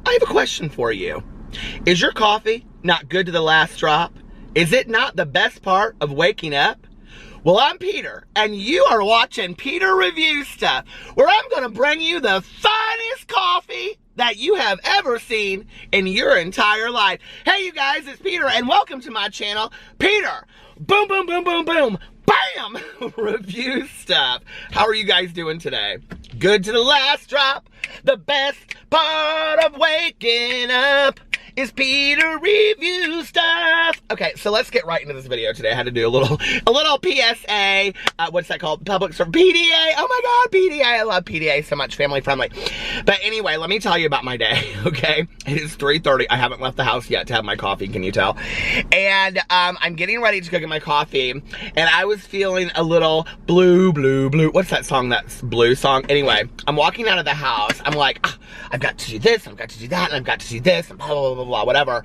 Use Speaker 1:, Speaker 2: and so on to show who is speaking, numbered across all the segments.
Speaker 1: I have a question for you. Is your coffee not good to the last drop? Is it not the best part of waking up? Well, I'm Peter, and you are watching Peter Review Stuff, where I'm going to bring you the finest coffee that you have ever seen in your entire life. Hey, you guys, it's Peter, and welcome to my channel, Peter. Boom, boom, boom, boom, boom. Bam! Review Stuff. How are you guys doing today? Good to the last drop. The best part of waking up is Peter Review Stuff. Okay, so let's get right into this video today. I had to do a little PSA. What's that called? Public Service. PDA. Oh my God, PDA. I love PDA so much. Family friendly. But anyway, let me tell you about my day, okay? It is 3:30. I haven't left the house yet to have my coffee, can you tell? And I'm getting ready to go get my coffee, and I was feeling a little blue. What's that song? That blue song? Anyway, I'm walking out of the house. I'm like, I've got to do this, I've got to do that, and I've got to do this, and blah, blah, blah, blah, whatever.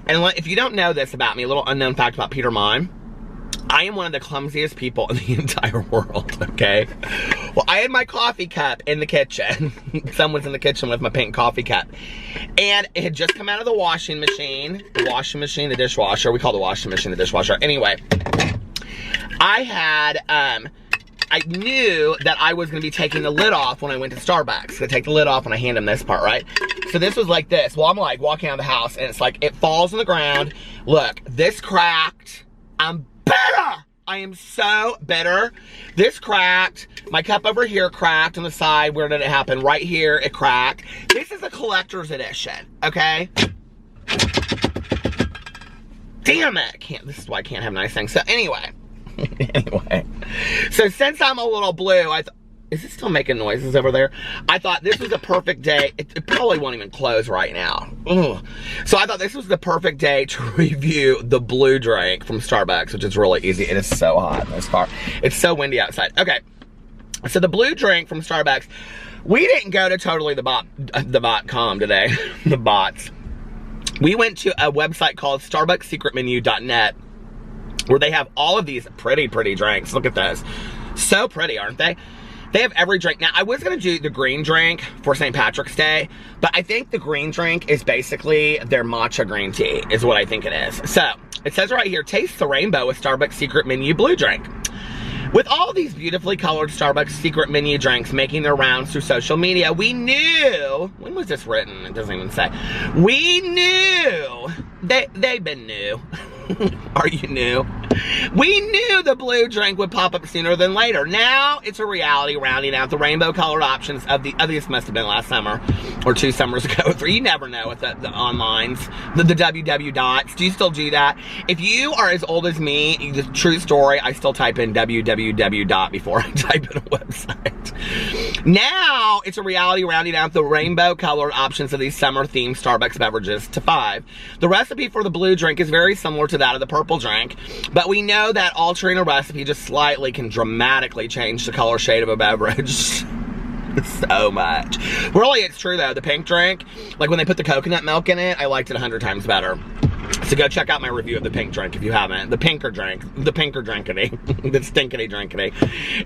Speaker 1: And if you don't know this about me, a little unknown fact about Peter Monn, I am one of the clumsiest people in the entire world, okay? Well, I had my coffee cup in the kitchen. Someone's in the kitchen with my pink coffee cup. And it had just come out of the washing machine. The dishwasher. We call the washing machine the dishwasher. Anyway, I knew that I was going to be taking the lid off when I went to Starbucks. I take the lid off and I hand them this part, right? So this was like this. Well, I'm like walking out of the house and it's like, it falls on the ground. Look, this cracked. I'm bitter. I am so bitter. This cracked. My cup over here cracked on the side. Where did it happen? Right here, it cracked. This is a collector's edition, okay? Damn it. This is why I can't have nice things. So anyway. So since I'm a little blue, is it still making noises over there? I thought this was a perfect day. It probably won't even close right now. Ugh. So I thought this was the perfect day to review the blue drink from Starbucks, which is really easy. It is so hot in this car. It's so windy outside. Okay, so the blue drink from Starbucks. We didn't go to totally the bot.com today. The bots. We went to a website called StarbucksSecretMenu.net, where they have all of these pretty drinks. Look at those. So pretty, aren't they? They have every drink. Now, I was going to do the green drink for St. Patrick's Day, but I think the green drink is basically their matcha green tea, is what I think it is. So, it says right here, taste the rainbow with Starbucks Secret Menu Blue Drink. With all these beautifully colored Starbucks Secret Menu drinks making their rounds through social media, we knew, when was this written? It doesn't even say. We knew, they've been new. Are you new? We knew the blue drink would pop up sooner than later. Now it's a reality, rounding out the rainbow colored options of this must have been last summer or 2 summers ago. You never know with the onlines, the www dots. Do you still do that? If you are as old as me, the true story, I still type in www dot before I type in a website. Now it's a reality, rounding out the rainbow colored options of these summer themed Starbucks beverages to 5. The recipe for the blue drink is very similar to that of the purple drink, but we know that altering a recipe just slightly can dramatically change the color shade of a beverage. So much. Really, it's true though. The pink drink, like when they put the coconut milk in it, I liked it 100 times better. So go check out my review of the pink drink if you haven't. The pinker drinkity. The stinkity drinkity.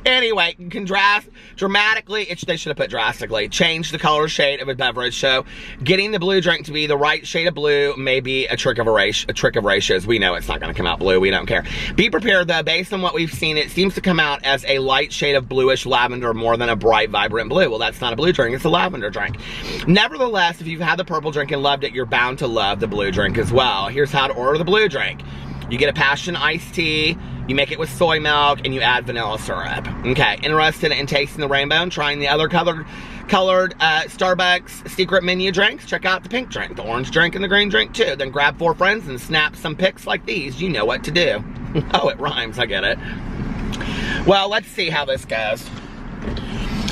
Speaker 1: Anyway, contrast dramatically, they should have put drastically, change the color shade of a beverage. So getting the blue drink to be the right shade of blue may be a trick of ratios. We know it's not going to come out blue. We don't care. Be prepared though, based on what we've seen, it seems to come out as a light shade of bluish lavender more than a bright, vibrant blue. Well, that's not a blue drink, it's a lavender drink. Nevertheless, if you've had the purple drink and loved it, you're bound to love the blue drink as well. Here's how to order the blue drink. You get a passion iced tea, you make it with soy milk, and you add vanilla syrup. Okay, interested in tasting the rainbow and trying the other colored Starbucks Secret Menu drinks? Check out the pink drink, the orange drink, and the green drink too. Then grab 4 friends and snap some pics like these. You know what to do. Oh, it rhymes, I get it. Well, let's see how this goes.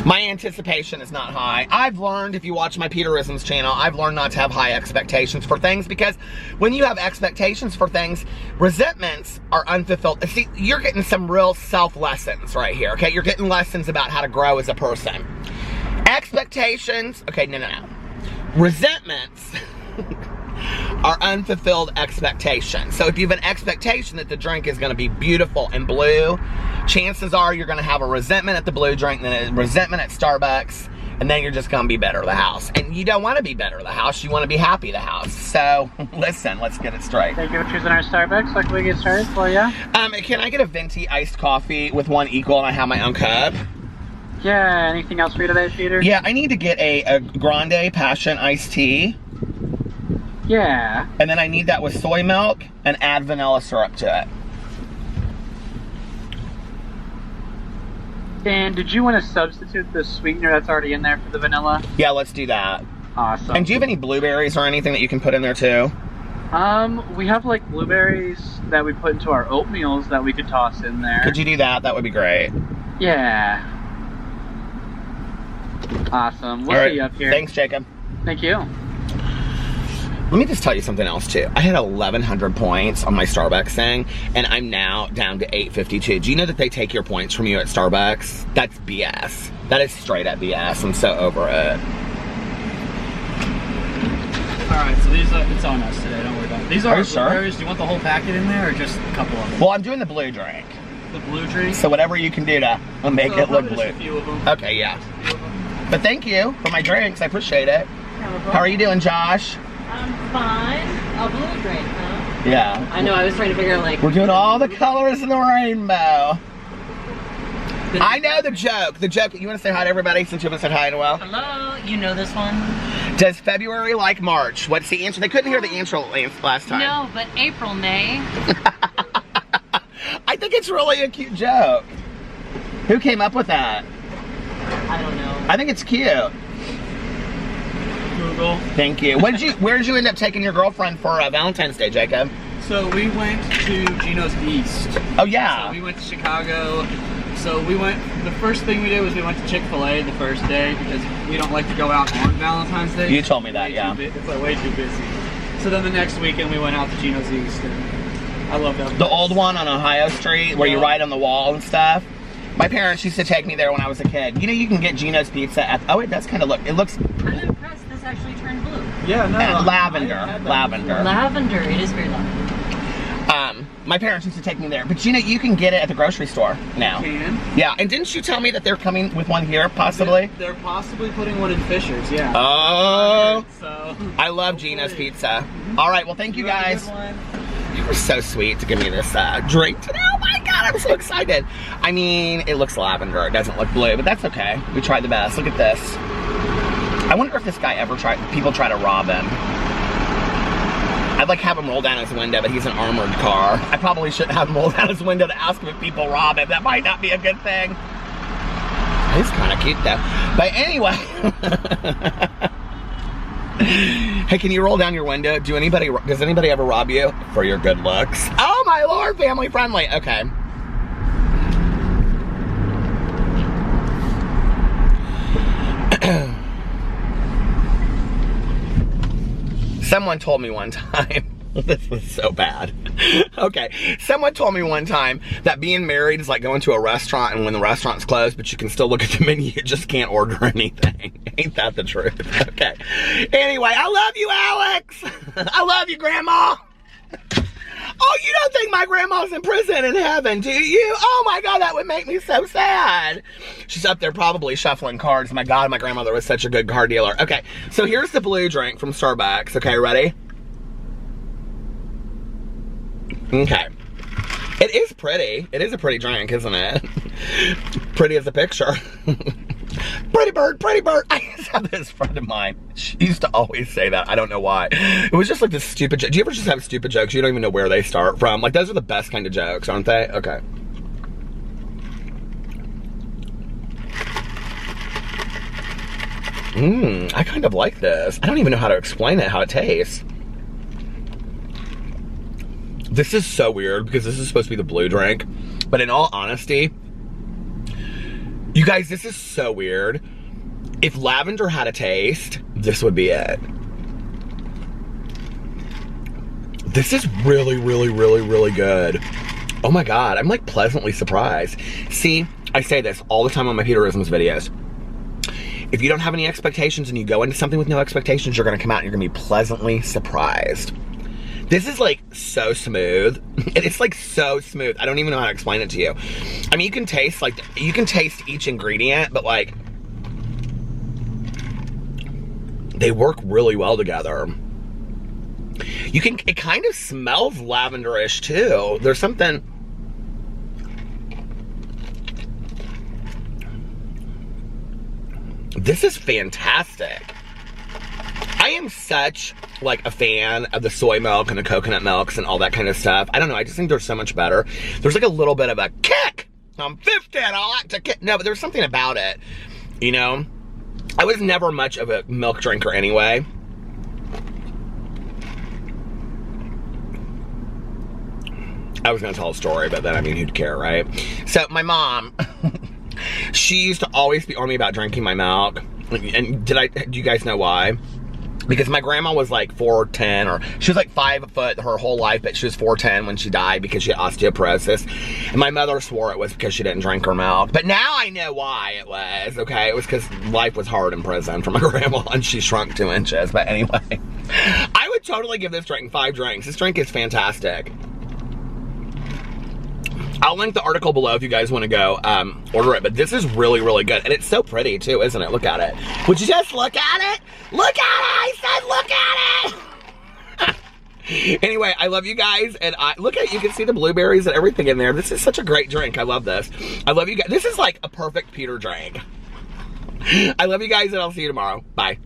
Speaker 1: My anticipation is not high. I've learned, if you watch my Peterisms channel, I've learned not to have high expectations for things, because when you have expectations for things, resentments are unfulfilled. See, you're getting some real self-lessons right here, okay? You're getting lessons about how to grow as a person. Expectations, okay, no. Resentments are unfulfilled expectations. So if you have an expectation that the drink is going to be beautiful and blue, chances are you're going to have a resentment at the blue drink, then a resentment at Starbucks, And then you're just gonna be better the house. And you don't wanna be better the house, you wanna be happy the house. So, listen, let's get it straight.
Speaker 2: Thank you for choosing our Starbucks. What can we get started for you?
Speaker 1: Can I get a venti iced coffee with one equal and I have my own cup?
Speaker 2: Yeah, anything else for you today, Peter?
Speaker 1: Yeah, I need to get a grande passion iced tea.
Speaker 2: Yeah.
Speaker 1: And then I need that with soy milk and add vanilla syrup to it.
Speaker 2: And did you want to substitute the sweetener that's already in there for the vanilla?
Speaker 1: Yeah, let's do that.
Speaker 2: Awesome.
Speaker 1: And do you have any blueberries or anything that you can put in there too?
Speaker 2: We have like blueberries that we put into our oatmeals that we could toss in there.
Speaker 1: Could you do that? That would be great.
Speaker 2: Yeah. Awesome. We'll
Speaker 1: All right.
Speaker 2: see you up here.
Speaker 1: Thanks, Jacob.
Speaker 2: Thank you.
Speaker 1: Let me just tell you something else too. I had 1,100 points on my Starbucks thing, and I'm now down to 852. Do you know that they take your points from you at Starbucks? That's BS. That is straight up BS. I'm so over it.
Speaker 3: Alright, so these are, it's on us today, don't worry about it. These are
Speaker 1: you sure?
Speaker 3: blueberries. Do you want the whole packet in there or just a couple of them?
Speaker 1: Well, I'm doing the blue drink.
Speaker 3: The blue drink?
Speaker 1: So whatever you can do to make it look
Speaker 3: just
Speaker 1: blue.
Speaker 3: a few of them.
Speaker 1: Okay, yeah. But thank you for my drinks. I appreciate it. How are you doing, Josh?
Speaker 4: I'm fine. A blue drink, huh?
Speaker 1: Yeah.
Speaker 4: I know, I was trying to figure out like...
Speaker 1: We're doing all the colors in the rainbow. I know the joke. The joke. You want to say hi to everybody since you haven't said hi in a while?
Speaker 4: Hello, you know this one?
Speaker 1: Does February like March? What's the answer? They couldn't hear the answer last time.
Speaker 4: No, but April may.
Speaker 1: I think it's really a cute joke. Who came up with that?
Speaker 4: I don't know.
Speaker 1: I think it's cute.
Speaker 3: Google.
Speaker 1: Thank you. Where did you end up taking your girlfriend for Valentine's Day, Jacob?
Speaker 3: So we went to Gino's East.
Speaker 1: Oh yeah.
Speaker 3: So we went to Chicago. So we went, the first thing we did was we went to Chick-fil-A the first day because we don't like to go out on Valentine's Day.
Speaker 1: You told me that, yeah.
Speaker 3: It's like way too busy. So then the next weekend we went out to Gino's East and I love that place.
Speaker 1: The old one on Ohio Street where you write on the wall and stuff. My parents used to take me there when I was a kid. You know, you can get Gino's Pizza at, oh, it does kind of look, it looks...
Speaker 4: I'm impressed this actually turned blue.
Speaker 3: Yeah, no.
Speaker 1: Lavender.
Speaker 4: Lavender, it is very lavender.
Speaker 1: My parents used to take me there, but you know, you can get it at the grocery store now.
Speaker 3: You can?
Speaker 1: Yeah, and didn't you tell me that they're coming with one here, possibly?
Speaker 3: They're possibly putting one in Fisher's, yeah.
Speaker 1: Oh,
Speaker 3: so
Speaker 1: I love Gino's Pizza. All right, well, thank you guys. You were so sweet to give me this drink today. Oh my God, I'm so excited. I mean, it looks lavender. It doesn't look blue, but that's okay. We tried the best. Look at this. I wonder if this guy ever people try to rob him. I'd like have him roll down his window, but he's an armored car. I probably shouldn't have him roll down his window to ask him if people rob him. That might not be a good thing. He's kind of cute though. But anyway. Hey, can you roll down your window? Does anybody ever rob you for your good looks? Oh my Lord, family friendly. Okay. Someone told me one time, this was so bad. Okay, someone told me one time that being married is like going to a restaurant and when the restaurant's closed, but you can still look at the menu, you just can't order anything. Ain't that the truth? Okay. Anyway, I love you, Alex. I love you, Grandma. Oh, you don't think my grandma's in prison in heaven, do you? Oh my God, that would make me so sad. She's up there probably shuffling cards. My God, my grandmother was such a good card dealer. Okay, so here's the blue drink from Starbucks. Okay, ready? Okay. It is pretty. It is a pretty drink, isn't it? Pretty as a picture. Pretty bird, pretty bird. I used to have this friend of mine. She used to always say that. I don't know why. It was just like this stupid joke. Do you ever just have stupid jokes? You don't even know where they start from. Like, those are the best kind of jokes, aren't they? Okay. I kind of like this. I don't even know how to explain it, how it tastes. This is so weird because this is supposed to be the blue drink. But in all honesty, you guys, this is so weird. If lavender had a taste, this would be it. This is really, really, really, really good. Oh my God, I'm like pleasantly surprised. See, I say this all the time on my Peterisms videos. If you don't have any expectations and you go into something with no expectations, you're gonna come out and you're gonna be pleasantly surprised. This is like so smooth. It's like so smooth. I don't even know how to explain it to you. I mean, you can taste each ingredient, but like, They work really well together. It kind of smells lavenderish too. There's something. This is fantastic. I am such like a fan of the soy milk and the coconut milks and all that kind of stuff. I don't know, I just think they're so much better. There's like a little bit of a kick. I'm 50 and I like to kick. No, but there's something about it, you know? I was never much of a milk drinker anyway. I was gonna tell a story, but then I mean, who'd care, right? So my mom, she used to always be on me about drinking my milk. And do you guys know why? Because my grandma was like 4'10", or she was like 5 foot her whole life, but she was 4'10" when she died because she had osteoporosis. And my mother swore it was because she didn't drink her milk. But now I know why it was, okay? It was because life was hard in prison for my grandma and she shrunk 2 inches. But anyway, I would totally give this drink 5 drinks. This drink is fantastic. I'll link the article below if you guys want to go order it, but this is really, really good. And it's so pretty too, isn't it? Look at it. Would you just look at it? Look at it! I said look at it! Anyway, I love you guys, and look at it. You can see the blueberries and everything in there. This is such a great drink. I love this. I love you guys. This is like a perfect Peter drink. I love you guys, and I'll see you tomorrow. Bye.